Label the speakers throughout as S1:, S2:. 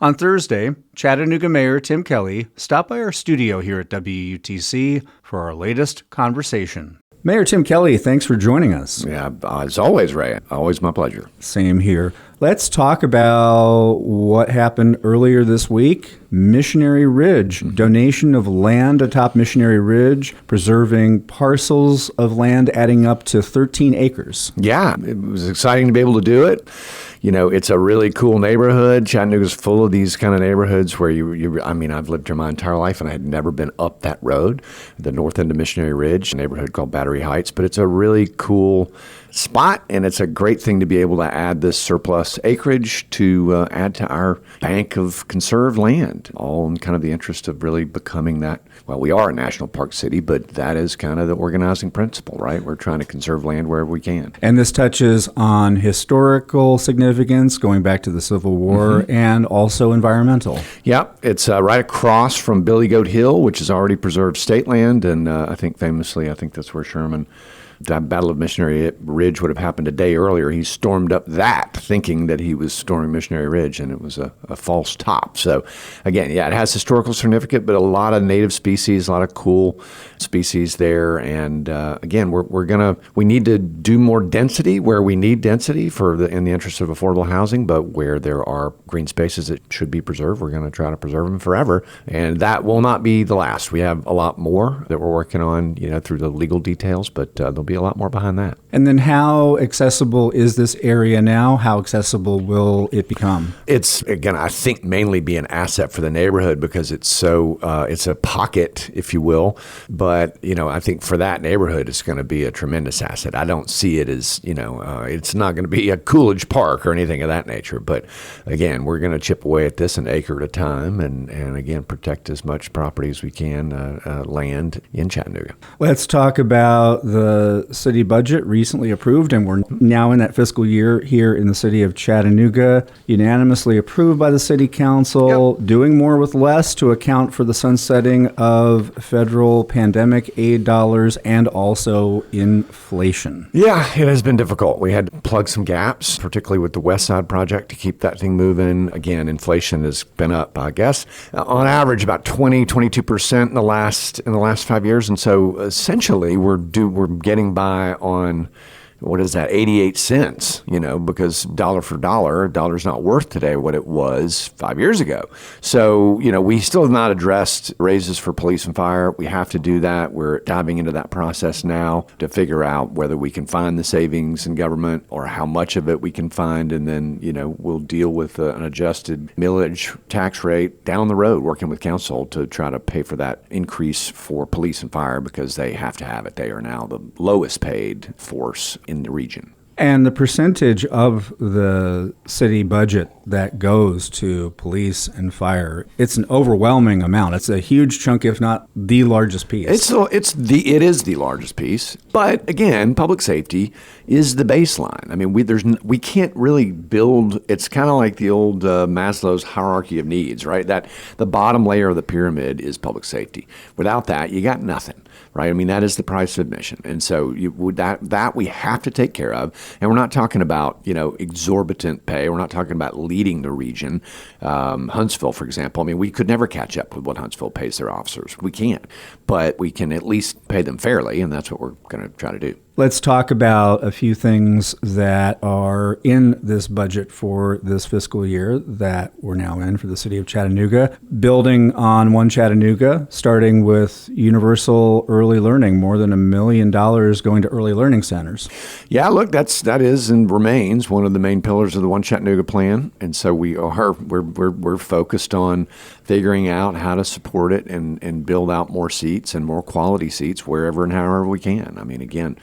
S1: On Thursday, Chattanooga Mayor Tim Kelly stopped by our studio here at WUTC for our latest conversation. Mayor Tim Kelly, thanks for joining us.
S2: Yeah, as always, Ray. Always my pleasure.
S1: Same here. Let's talk about what happened earlier this week. Missionary Ridge, donation of land atop Missionary Ridge, preserving parcels of land adding up to 13 acres.
S2: Yeah, it was exciting to be able to do it. You know, it's a really cool neighborhood. Chattanooga's full of these kind of neighborhoods where I've lived here my entire life and I had never been up that road, the north end of Missionary Ridge, a neighborhood called Battery Heights. But it's a really cool spot, and it's a great thing to be able to add this surplus acreage to add to our bank of conserved land, all in kind of the interest of really becoming that. Well, we are a national park city, but that is kind of the organizing principle, right? We're trying to conserve land wherever we can.
S1: And this touches on historical significance, going back to the Civil War, and also environmental.
S2: Yep, it's right across from Billy Goat Hill, which is already preserved state land, and I think that's where Sherman. The Battle of Missionary Ridge would have happened a day earlier. He stormed up that thinking that he was storming Missionary Ridge, and it was a false top. So, again, yeah, it has historical significance, but a lot of native species, a lot of cool species there. And, again, we need to do more density where we need density in the interest of affordable housing, but where there are green spaces that should be preserved, we're going to try to preserve them forever. And that will not be the last. We have a lot more that we're working on, through the legal details, but there'll be a lot more behind that.
S1: And then how accessible is this area now? How accessible will it become?
S2: It's, again, I think mainly be an asset for the neighborhood because it's a pocket, if you will. But, I think for that neighborhood, it's going to be a tremendous asset. I don't see it as, it's not going to be a Coolidge Park or anything of that nature. But, again, we're going to chip away at this an acre at a time and again, protect as much property as we can, land in Chattanooga.
S1: Let's talk about the city budget recently approved, and we're now in that fiscal year here in the city of Chattanooga, unanimously approved by the city council, doing more with less to account for the sunsetting of federal pandemic aid dollars and also inflation.
S2: Yeah, it has been difficult. We had to plug some gaps, particularly with the West Side project to keep that thing moving. Again, inflation has been up, I guess, on average about 22% in the last 5 years. And so essentially we're getting by on, what is that, 88 cents, because dollar for dollar's not worth today what it was 5 years ago. So, we still have not addressed raises for police and fire. We have to do that. We're diving into that process now to figure out whether we can find the savings in government or how much of it we can find. And then, we'll deal with an adjusted millage tax rate down the road, working with council to try to pay for that increase for police and fire because they have to have it. They are now the lowest paid force in the region.
S1: And the percentage of the city budget that goes to police and fire, it's an overwhelming amount. It's a huge chunk, if not the largest piece.
S2: It is the largest piece. But again, public safety is the baseline. I mean, we can't really build. It's kind of like the old Maslow's hierarchy of needs, right? That the bottom layer of the pyramid is public safety. Without that, you got nothing, right? I mean, that is the price of admission, and so that we have to take care of. And we're not talking about, exorbitant pay. We're not talking about leading the region. Huntsville, for example, I mean, we could never catch up with what Huntsville pays their officers. We can't. But we can at least pay them fairly, and that's what we're going to try to do.
S1: Let's talk about a few things that are in this budget for this fiscal year that we're now in for the city of Chattanooga. Building on One Chattanooga, starting with universal early learning, more than $1 million going to early learning centers.
S2: Yeah, look, that is and remains one of the main pillars of the One Chattanooga plan, and so we're focused on figuring out how to support it and build out more seats and more quality seats wherever and however we can. I mean, again,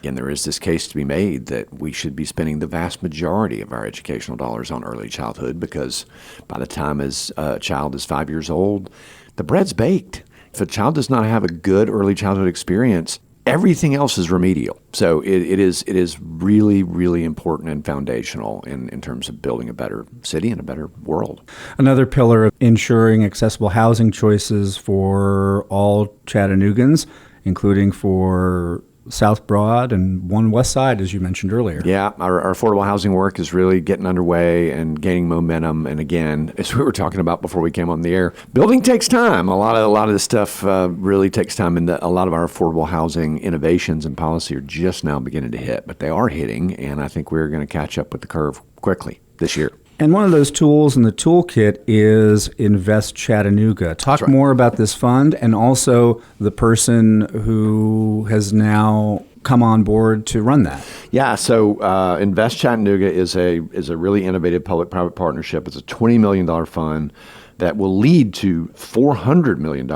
S2: there is this case to be made that we should be spending the vast majority of our educational dollars on early childhood because by the time a child is 5 years old, the bread's baked. If a child does not have a good early childhood experience, everything else is remedial. So it is really, really important and foundational in terms of building a better city and a better world.
S1: Another pillar of ensuring accessible housing choices for all Chattanoogans, including for South Broad and one West Side, as you mentioned earlier.
S2: Yeah, our affordable housing work is really getting underway and gaining momentum. And again, as we were talking about before we came on the air, building takes time. A lot of this stuff really takes time, and a lot of our affordable housing innovations and policy are just now beginning to hit, but they are hitting, and I think we're going to catch up with the curve quickly this year.
S1: And one of those tools in the toolkit is Invest Chattanooga. Talk more about this fund and also the person who has now come on board to run that.
S2: Yeah, so Invest Chattanooga is a really innovative public-private partnership. It's a $20 million fund that will lead to $400 million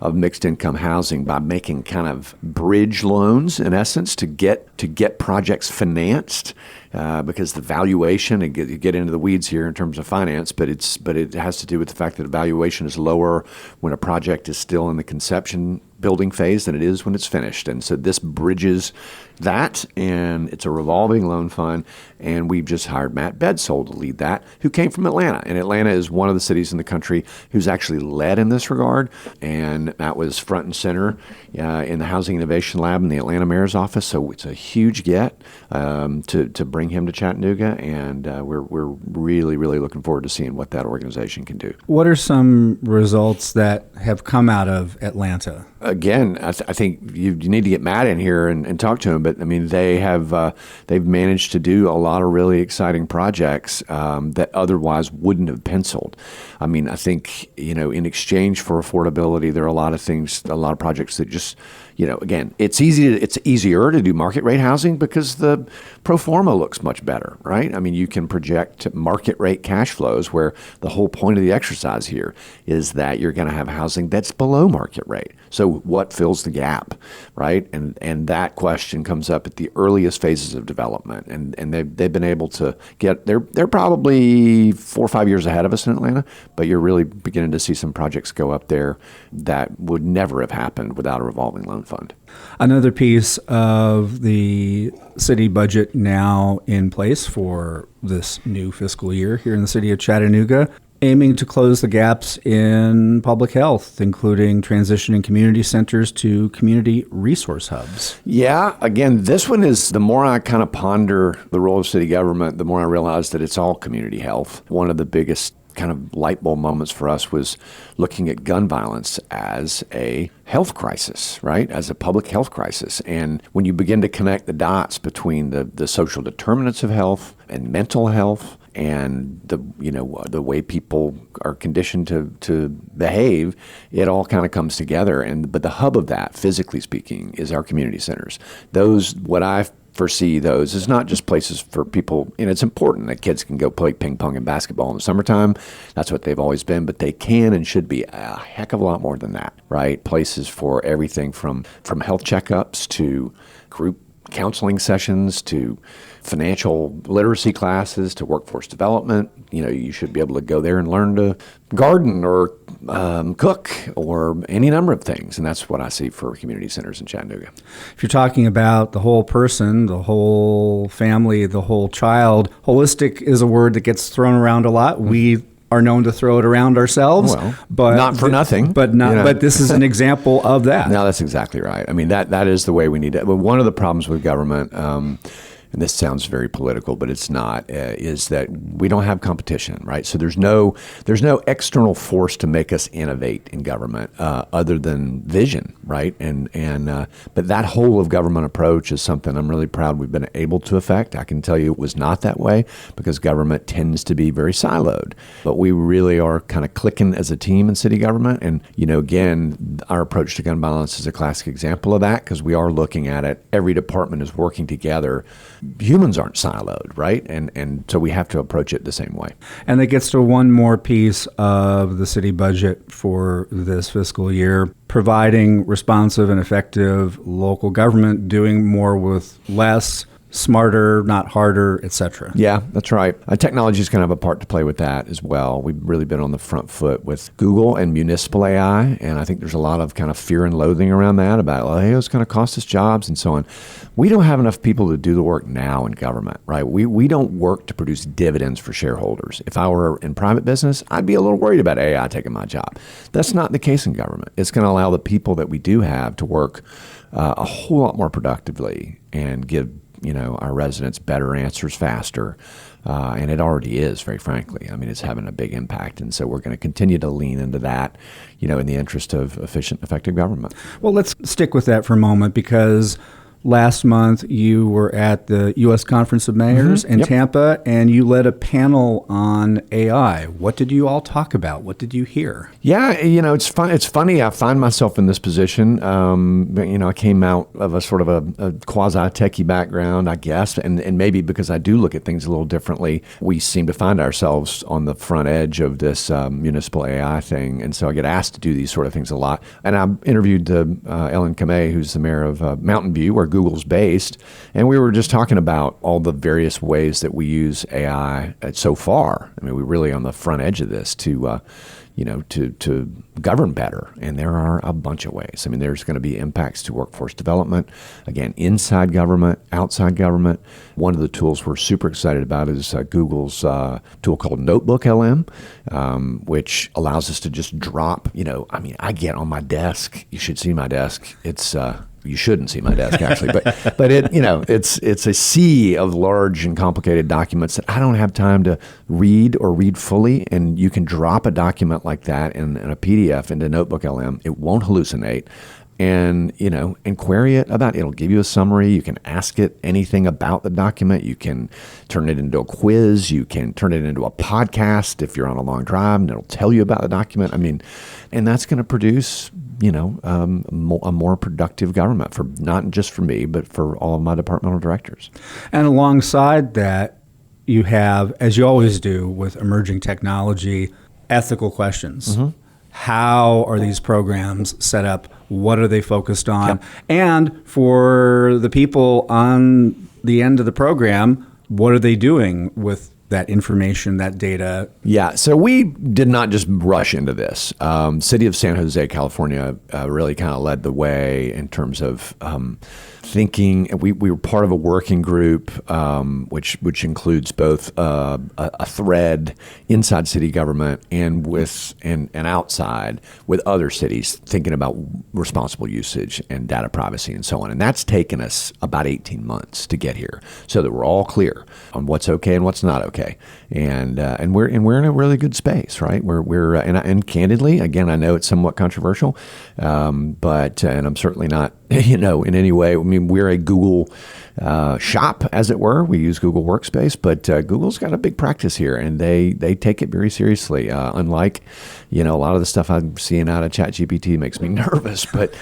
S2: of mixed income housing by making kind of bridge loans, in essence, to get projects financed. Because the valuation, and you get into the weeds here in terms of finance, but it has to do with the fact that the valuation is lower when a project is still in the conception building phase than it is when it's finished. And so this bridges that, and it's a revolving loan fund. And we've just hired Matt Bedsole to lead that, who came from Atlanta. And Atlanta is one of the cities in the country who's actually led in this regard. And Matt was front and center in the Housing Innovation Lab in the Atlanta Mayor's office. So it's a huge get to bring him to Chattanooga. And we're really, really looking forward to seeing what that organization can do.
S1: What are some results that have come out of Atlanta?
S2: Again, I think you need to get Matt in here and talk to him. But I mean, they've managed to do a lot of really exciting projects that otherwise wouldn't have penciled. I mean, I think, in exchange for affordability, there are a lot of projects that just, again, it's easier to do market rate housing because the pro forma looks much better, right? I mean, you can project market rate cash flows, where the whole point of the exercise here is that you're going to have housing that's below market rate. So what fills the gap, right? And that question comes up at the earliest phases of development, and they've been able to get they're probably 4 or 5 years ahead of us in Atlanta, but you're really beginning to see some projects go up there that would never have happened without a revolving loan fund.
S1: Another piece of the city budget now in place for this new fiscal year here in the city of Chattanooga, aiming to close the gaps in public health, including transitioning community centers to community resource hubs.
S2: Yeah, again, this one is, the more I kind of ponder the role of city government, the more I realize that it's all community health. One of the biggest kind of light bulb moments for us was looking at gun violence as a health crisis, right? As a public health crisis. And when you begin to connect the dots between the social determinants of health and mental health and the way people are conditioned to behave, it all kind of comes together. But the hub of that, physically speaking, is our community centers. Those, what I foresee those is not just places for people, it's important that kids can go play ping pong and basketball in the summertime. That's what they've always been, but they can and should be a heck of a lot more than that, right? Places for everything from health checkups to group counseling sessions to financial literacy classes to workforce development. You should be able to go there and learn to garden or cook or any number of things. And that's what I see for community centers in Chattanooga.
S1: If you're talking about the whole person, the whole family, the whole child, holistic is a word that gets thrown around a lot. We are known to throw it around ourselves, but
S2: not for nothing.
S1: But this is an example of that.
S2: No, that's exactly right. I mean, that is the way we need to. But one of the problems with government, and this sounds very political, but it's not, is that we don't have competition, right? So there's no external force to make us innovate in government other than vision, right? But that whole of government approach is something I'm really proud we've been able to affect. I can tell you it was not that way because government tends to be very siloed, but we really are kind of clicking as a team in city government. And, again, our approach to gun violence is a classic example of that because we are looking at it. Every department is working together. Humans aren't siloed, right? And so we have to approach it the same way.
S1: And that gets to one more piece of the city budget for this fiscal year, providing responsive and effective local government, doing more with less, smarter, not harder, etc.
S2: Yeah, that's right. Technology is going to have a part to play with that as well. We've really been on the front foot with Google and municipal AI, and I think there's a lot of kind of fear and loathing around that about, well, hey, it's going to cost us jobs and so on. We don't have enough people to do the work now in government, right? We don't work to produce dividends for shareholders. If I were in private business, I'd be a little worried about AI taking my job. That's not the case in government. It's going to allow the people that we do have to work a whole lot more productively and give our residents better answers faster. And it already is, very frankly. I mean, it's having a big impact. And so we're going to continue to lean into that, in the interest of efficient, effective government.
S1: Well, let's stick with that for a moment, because last month you were at the U.S. Conference of Mayors in Tampa, and you led a panel on AI. What did you all talk about? What did you hear?
S2: Yeah, it's fun. It's funny. I find myself in this position. I came out of a sort of a quasi-techie background, I guess, and maybe because I do look at things a little differently, we seem to find ourselves on the front edge of this municipal AI thing. And so I get asked to do these sort of things a lot. And I interviewed Ellen Kamei, who's the mayor of Mountain View, where Google's based, and we were just talking about all the various ways that we use AI so far. I mean, we're really on the front edge of this to govern better, and there are a bunch of ways. I mean, there's going to be impacts to workforce development, again, inside government, outside government. One of the tools we're super excited about is Google's tool called Notebook LM, which allows us to just drop, I get on my desk. You should see my desk. It's you shouldn't see my desk, actually, but it's a sea of large and complicated documents that I don't have time to read or read fully. And you can drop a document like that in a PDF into Notebook LM. It won't hallucinate. And, and query it about it. It'll give you a summary. You can ask it anything about the document. You can turn it into a quiz. You can turn it into a podcast if you're on a long drive, and it'll tell you about the document. I mean, and that's going to produce, a more productive government, for not just for me, but for all of my departmental directors.
S1: And alongside that, you have, as you always do with emerging technology, ethical questions. Mm-hmm. How are these programs set up? What are they focused on? Yep. And for the people on the end of the program, what are they doing with that information, that data? Yeah,
S2: so we did not just rush into this. City of San Jose, California, really kind of led the way in terms of thinking. We were part of a working group, which includes both a thread inside city government and outside with other cities, thinking about responsible usage and data privacy and so on. And that's taken us about 18 months to get here, so that we're all clear on what's okay and what's not okay. And we're in a really good space, right? And candidly, again, I know it's somewhat controversial, but I'm certainly not, in any way. I mean, we're a Google shop, as it were. We use Google Workspace, but Google's got a big practice here, and they take it very seriously. Unlike, a lot of the stuff I'm seeing out of ChatGPT makes me nervous, but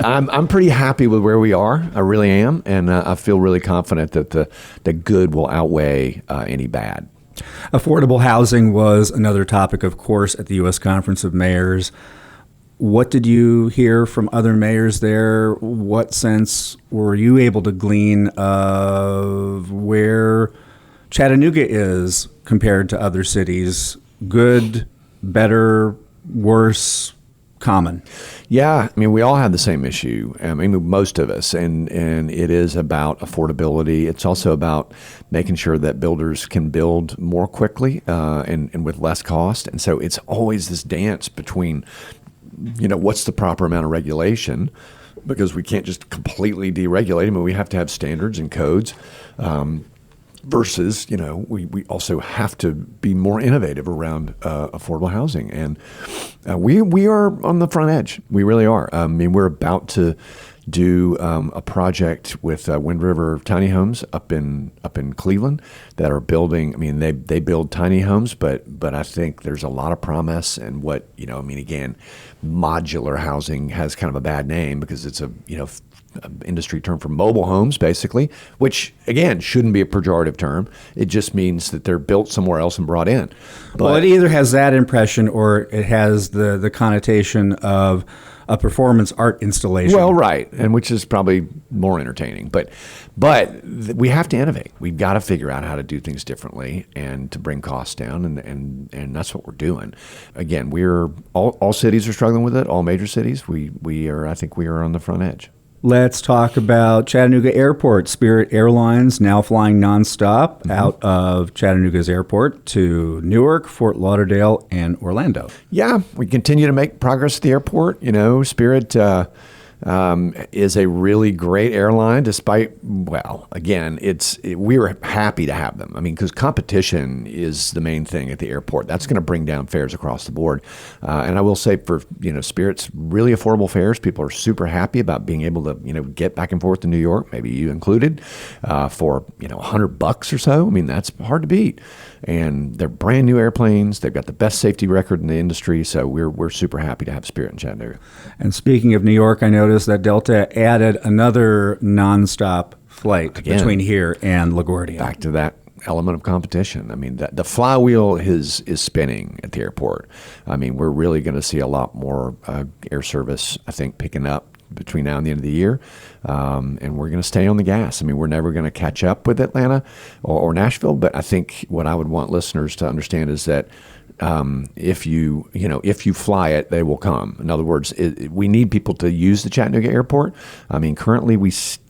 S2: I'm pretty happy with where we are. I really am, and I feel really confident that the good will outweigh any bad.
S1: Affordable housing was another topic, of course, at the U.S. Conference of Mayors. What did you hear from other mayors there? What sense were you able to glean of where Chattanooga is compared to other cities? Good, better, worse, common?
S2: Yeah, I mean, we all have the same issue. I mean, most of us, and it is about affordability. It's also about making sure that builders can build more quickly and with less cost. And so it's always this dance between, what's the proper amount of regulation, because we can't just completely deregulate. I mean, we have to have standards and codes. Versus, we also have to be more innovative around affordable housing. And we are on the front edge. We really are. I mean, we're about to do a project with Wind River Tiny Homes up in Cleveland that are building. I mean, they build tiny homes, but I think there's a lot of promise. And what, again, modular housing has kind of a bad name because it's a industry term for mobile homes, basically, which, again, shouldn't be a pejorative term. It just means that they're built somewhere else and brought in.
S1: Well, it either has that impression or it has the connotation of a performance art installation.
S2: Well, right, and which is probably more entertaining. But we have to innovate. We've got to figure out how to do things differently and to bring costs down, and that's what we're doing. Again, we're all cities are struggling with it. All major cities. I think we are on the front edge.
S1: Let's talk about Chattanooga Airport. Spirit Airlines now flying nonstop out of Chattanooga's airport to Newark, Fort Lauderdale, and Orlando.
S2: Yeah, we continue to make progress at the airport. Spirit is a really great airline, despite, well, again, we were happy to have them. I mean, because competition is the main thing at the airport. That's going to bring down fares across the board. And I will say for, Spirit's really affordable fares. People are super happy about being able to, get back and forth to New York, maybe you included, for, $100 or so. I mean, that's hard to beat. And they're brand new airplanes. They've got the best safety record in the industry. So we're super happy to have Spirit in Chattanooga.
S1: And speaking of New York, I noticed that Delta added another nonstop flight between here and LaGuardia.
S2: Back to that element of competition. I mean, the flywheel is spinning at the airport. I mean, we're really going to see a lot more air service, I think, picking up between now and the end of the year. And we're going to stay on the gas. I mean, we're never going to catch up with Atlanta or Nashville, but I think what I would want listeners to understand is that if you fly it, they will come. In other words, we need people to use the Chattanooga airport. I mean, currently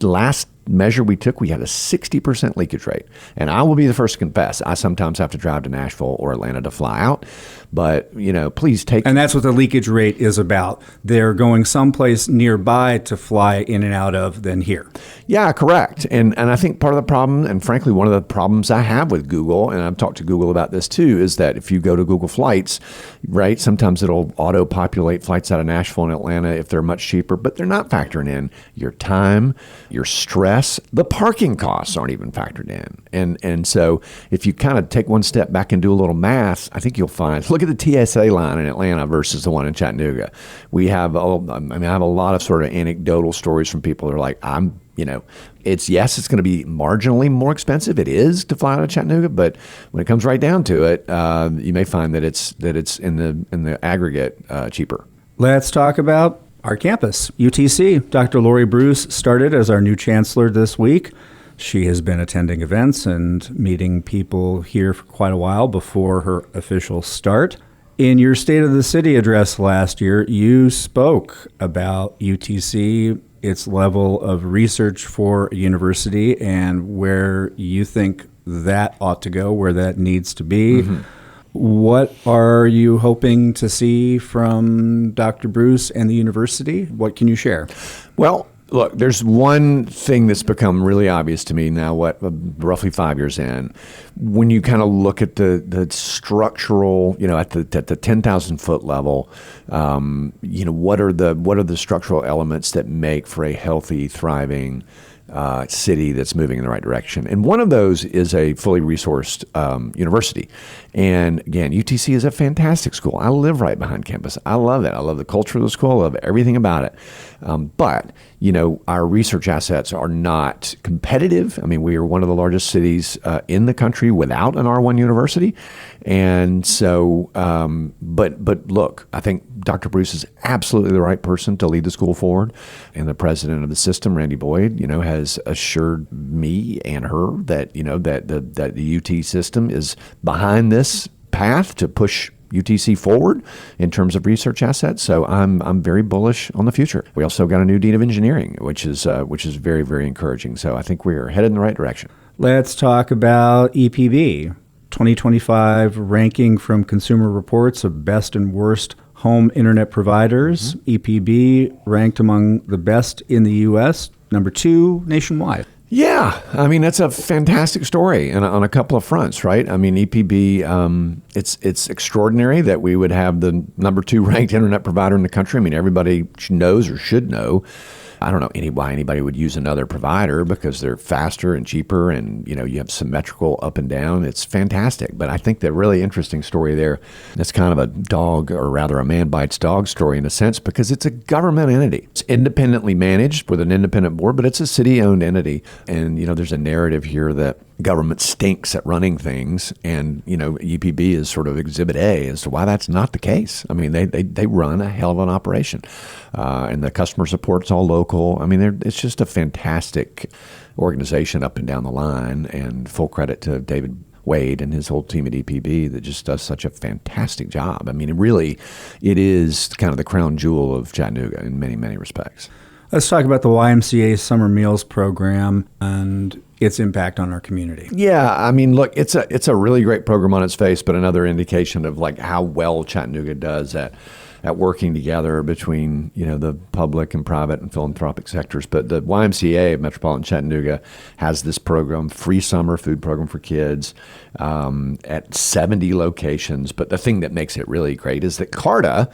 S2: last measure we took, we had a 60% leakage rate. And I will be the first to confess, I sometimes have to drive to Nashville or Atlanta to fly out. But, please take...
S1: And that's what the leakage rate is about. They're going someplace nearby to fly in and out of than here.
S2: Yeah, correct. And I think part of the problem, and frankly, one of the problems I have with Google, and I've talked to Google about this too, is that if you go to Google Flights, right, sometimes it'll auto-populate flights out of Nashville and Atlanta if they're much cheaper, but they're not factoring in your time, your stress. The parking costs aren't even factored in. And so if you kind of take one step back and do a little math, I think you'll find... Look at the TSA line in Atlanta versus the one in Chattanooga. I have a lot of sort of anecdotal stories from people that are like, it's going to be marginally more expensive. It is to fly out of Chattanooga, but when it comes right down to it, you may find that it's in the aggregate cheaper.
S1: Let's talk about our campus, UTC. Dr. Lori Bruce started as our new chancellor this week. She has been attending events and meeting people here for quite a while before her official start. In your State of the City address last year, you spoke about UTC, its level of research for a university, and where you think that ought to go, where that needs to be. Mm-hmm. What are you hoping to see from Dr. Bruce and the university? What can you share?
S2: Well, look, there's one thing that's become really obvious to me now, roughly 5 years in, when you kind of look at the structural, at the 10,000 foot level, what are the structural elements that make for a healthy, thriving city that's moving in the right direction. And one of those is a fully resourced university. And again, UTC is a fantastic school. I live right behind campus. I love it. I love the culture of the school. I love everything about it. But our research assets are not competitive. I mean, we are one of the largest cities in the country without an R1 university. And so, but look, I think Dr. Bruce is absolutely the right person to lead the school forward. And the president of the system, Randy Boyd, has assured me and her that, that the UT system is behind this path to push UTC forward in terms of research assets. So I'm very bullish on the future. We also got a new dean of engineering, which is very, very encouraging. So I think we're headed in the right direction.
S1: Let's talk about EPB. 2025 ranking from Consumer Reports of best and worst home internet providers. Mm-hmm. EPB ranked among the best in the U.S., number 2 nationwide.
S2: Yeah, I mean, that's a fantastic story and on a couple of fronts, right? I mean, EPB, it's extraordinary that we would have the number 2 ranked internet provider in the country. I mean, everybody knows or should know. I don't know why anybody would use another provider because they're faster and cheaper and, you have symmetrical up and down. It's fantastic. But I think the really interesting story there, that's kind of a dog or rather a man bites dog story in a sense because it's a government entity. It's independently managed with an independent board, but it's a city-owned entity And, there's a narrative here that government stinks at running things. And, UPB is sort of exhibit A as to why that's not the case. I mean, they run a hell of an operation. And the customer support's all local. I mean, it's just a fantastic organization up and down the line, and full credit to David Wade and his whole team at EPB that just does such a fantastic job. I mean, it is kind of the crown jewel of Chattanooga in many, many respects.
S1: Let's talk about the YMCA Summer Meals Program and its impact on our community.
S2: Yeah, I mean, look, it's a really great program on its face, but another indication of like how well Chattanooga does at working together between, the public and private and philanthropic sectors. But the YMCA of Metropolitan Chattanooga has this program, free summer food program for kids, at 70 locations. But the thing that makes it really great is that CARTA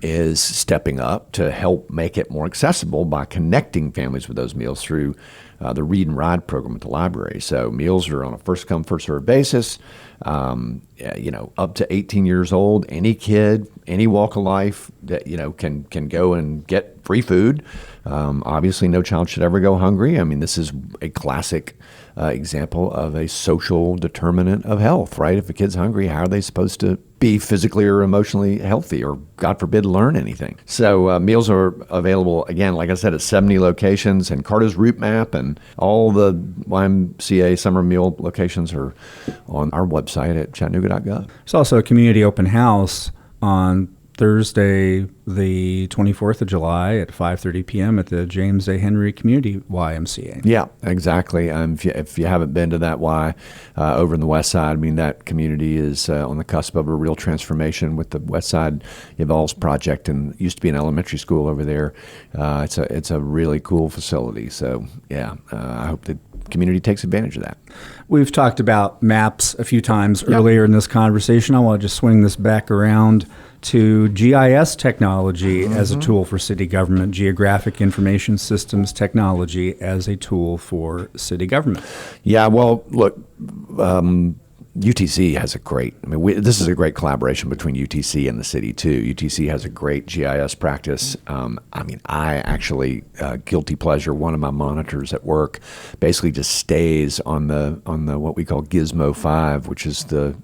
S2: is stepping up to help make it more accessible by connecting families with those meals through the Read and Ride program at the library. So meals are on a first come, first served basis. Up to 18 years old, any kid, any walk of life that, can go and get free food. Obviously, no child should ever go hungry. I mean, this is a classic example of a social determinant of health, right? If a kid's hungry, how are they supposed to be physically or emotionally healthy or, God forbid, learn anything? So meals are available, again, like I said, at 70 locations, and CARTA's route map and all the YMCA summer meal locations are on our website at chattanooga.gov.
S1: There's also a community open house on Thursday, the 24th of July at 5:30 p.m. at the James A. Henry Community YMCA.
S2: Yeah, exactly. If you haven't been to that Y over in the West Side, I mean, that community is on the cusp of a real transformation with the West Side Evolves project, and it used to be an elementary school over there. It's a really cool facility. So, yeah, I hope the community takes advantage of that.
S1: We've talked about maps a few times earlier in this conversation. I want to just swing this back around to GIS technology as a tool for city government, Geographic Information Systems technology as a tool for city government. Yeah,
S2: well, look, UTC has this is a great collaboration between UTC and the city too. UTC has a great GIS practice. I actually, guilty pleasure, one of my monitors at work basically just stays on the what we call Gizmo 5, which is the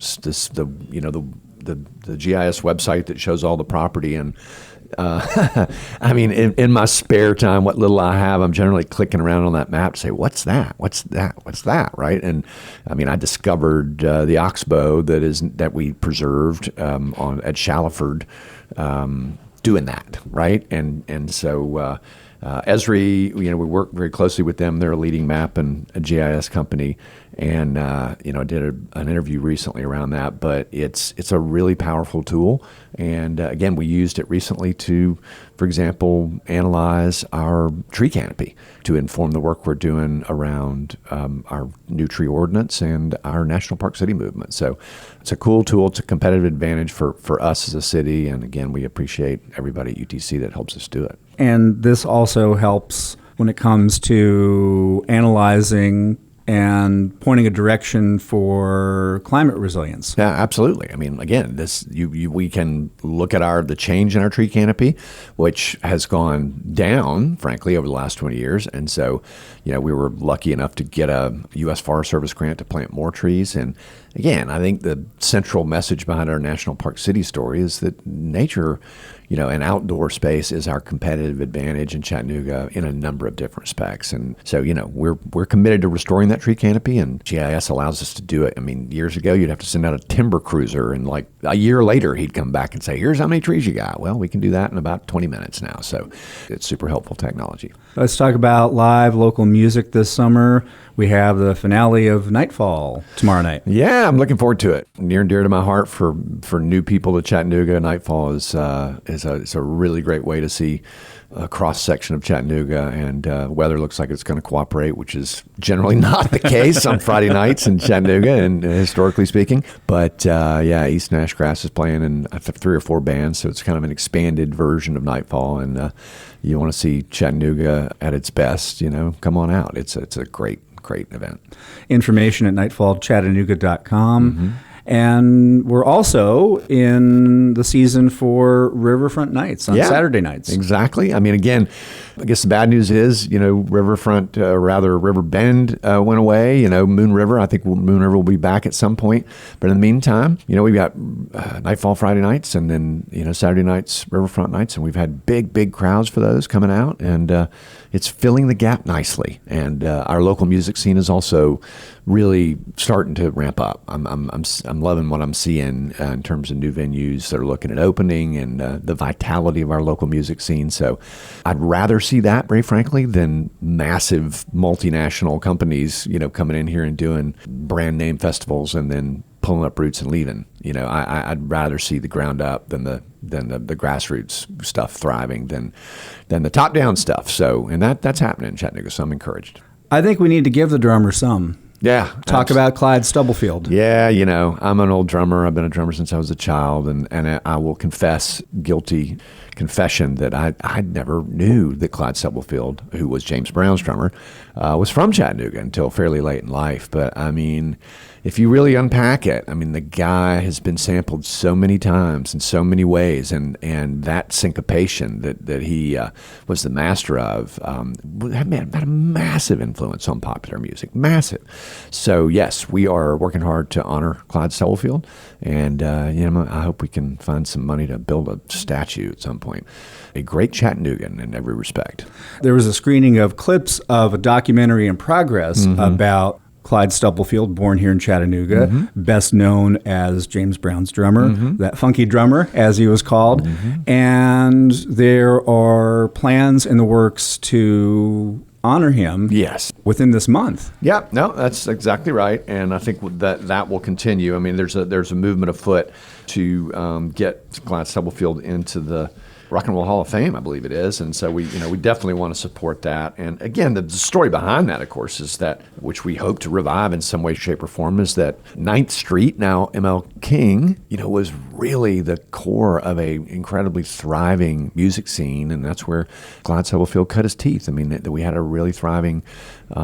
S2: GIS website that shows all the property. And in my spare time, what little I have, I'm generally clicking around on that map to say, what's that? What's that? Right? And I discovered the oxbow that we preserved at Shallowford, doing that, right? And so Esri, we work very closely with them. They're a leading map and a GIS company, and I did an interview recently around that. But it's a really powerful tool, and again, we used it recently to, for example, analyze our tree canopy to inform the work we're doing around our new tree ordinance and our National Park City movement. So it's a cool tool. It's a competitive advantage for us as a city, and again, we appreciate everybody at UTC that helps us do it.
S1: And this also helps when it comes to analyzing and pointing a direction for climate resilience.
S2: Yeah, absolutely. Again, we can look at the change in our tree canopy, which has gone down, frankly, over the last 20 years. And so, we were lucky enough to get a U.S. Forest Service grant to plant more trees. And again, I think the central message behind our National Park City story is that nature, and outdoor space is our competitive advantage in Chattanooga in a number of different respects. And so, we're committed to restoring that tree canopy, and GIS allows us to do it. Years ago, you'd have to send out a timber cruiser, and like a year later, he'd come back and say, here's how many trees you got. Well, we can do that in about 20 minutes now. So it's super helpful technology.
S1: Let's talk about live local music this summer. We have the finale of Nightfall tomorrow night.
S2: Yeah, I'm looking forward to it. Near and dear to my heart for new people to Chattanooga. Nightfall is a really great way to see a cross section of Chattanooga, and weather looks like it's going to cooperate, which is generally not the case on Friday nights in Chattanooga, and historically speaking. But East Nash Grass is playing in 3 or 4 bands, so it's kind of an expanded version of Nightfall. And you want to see Chattanooga at its best, come on out. It's a great event.
S1: Information at nightfallchattanooga.com. And we're also in the season for Riverfront Nights on Saturday nights.
S2: Exactly. I mean, again, I guess the bad news is, Riverfront, River Bend went away. Moon River, I think Moon River will be back at some point. But in the meantime, we've got Nightfall Friday nights and then, Saturday nights, Riverfront Nights. And we've had big crowds for those coming out. And it's filling the gap nicely. And our local music scene is also really starting to ramp up. I'm loving what I'm seeing in terms of new venues that are looking at opening and the vitality of our local music scene. So I'd rather see that, very frankly, than massive multinational companies, coming in here and doing brand name festivals and then pulling up roots and leaving. I'd rather see the ground up than the grassroots stuff thriving than the top down stuff. So, and that's happening in Chattanooga. So I'm encouraged.
S1: I think we need to give the drummer some.
S2: Yeah.
S1: Talk about Clyde Stubblefield.
S2: Yeah, I'm an old drummer. I've been a drummer since I was a child, and I will confess, guilty confession, that I never knew that Clyde Stubblefield, who was James Brown's drummer, was from Chattanooga until fairly late in life. But, I mean, if you really unpack it, I mean, the guy has been sampled so many times in so many ways, and that syncopation that he was the master of had a massive influence on popular music, massive. So yes, we are working hard to honor Clyde Stubblefield, and I hope we can find some money to build a statue at some point. A great Chattanoogan in every respect.
S1: There was a screening of clips of a documentary in progress about Clyde Stubblefield, born here in Chattanooga, best known as James Brown's drummer, that funky drummer, as he was called. And there are plans in the works to honor him within this month.
S2: Yeah, no, that's exactly right. And I think that will continue. I mean, there's a movement afoot to get Clyde Stubblefield into the Rock and Roll Hall of Fame, I believe it is. And so we definitely want to support that. And again, the story behind that, of course, is that, which we hope to revive in some way, shape, or form, is that 9th Street, now ML King, was really the core of a incredibly thriving music scene. And that's where Clyde Stubblefield cut his teeth. I mean, that we had a really thriving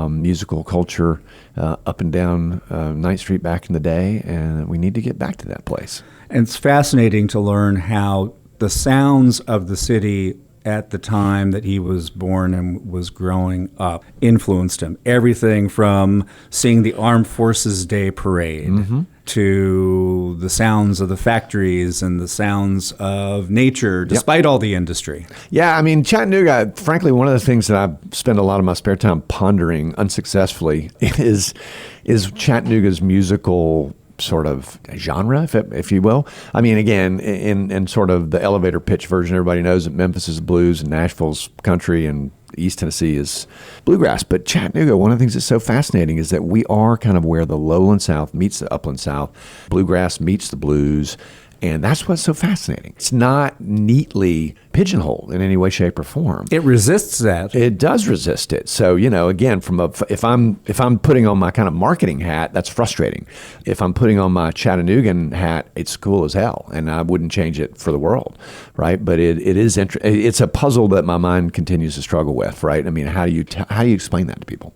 S2: musical culture up and down 9th Street back in the day. And we need to get back to that place.
S1: And it's fascinating to learn how the sounds of the city at the time that he was born and was growing up influenced him. Everything from seeing the Armed Forces Day Parade to the sounds of the factories and the sounds of nature, despite all the industry.
S2: Yeah, I mean, Chattanooga, frankly, one of the things that I spend a lot of my spare time pondering unsuccessfully is Chattanooga's musical sort of genre, if you will. I mean, again, in sort of the elevator pitch version, everybody knows that Memphis is blues and Nashville's country and East Tennessee is bluegrass. But Chattanooga, one of the things that's so fascinating is that we are kind of where the lowland South meets the upland South, bluegrass meets the blues. And that's what's so fascinating. It's not neatly pigeonholed in any way, shape, or form.
S1: It resists that.
S2: It does resist it. So, again, if I'm putting on my kind of marketing hat, that's frustrating. If I'm putting on my Chattanoogan hat, it's cool as hell, and I wouldn't change it for the world, right? But it's a puzzle that my mind continues to struggle with, right? I mean, how do you explain that to people?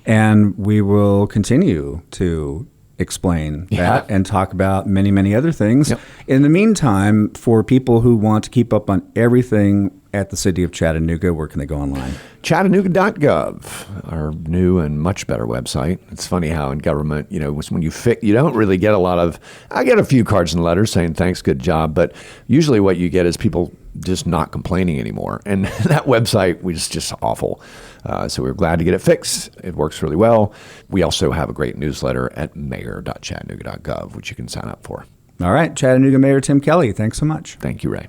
S1: And we will continue to explain that and talk about many, many other things. In the meantime, for people who want to keep up on everything at the City of Chattanooga, where can they go online? Chattanooga.gov, our new and much better website. It's funny how in government, when you don't really get a lot of, I get a few cards and letters saying, thanks, good job. But usually what you get is people just not complaining anymore. And that website was just awful. So we're glad to get it fixed. It works really well. We also have a great newsletter at mayor.chattanooga.gov, which you can sign up for. All right. Chattanooga Mayor Tim Kelly, thanks so much. Thank you, Ray.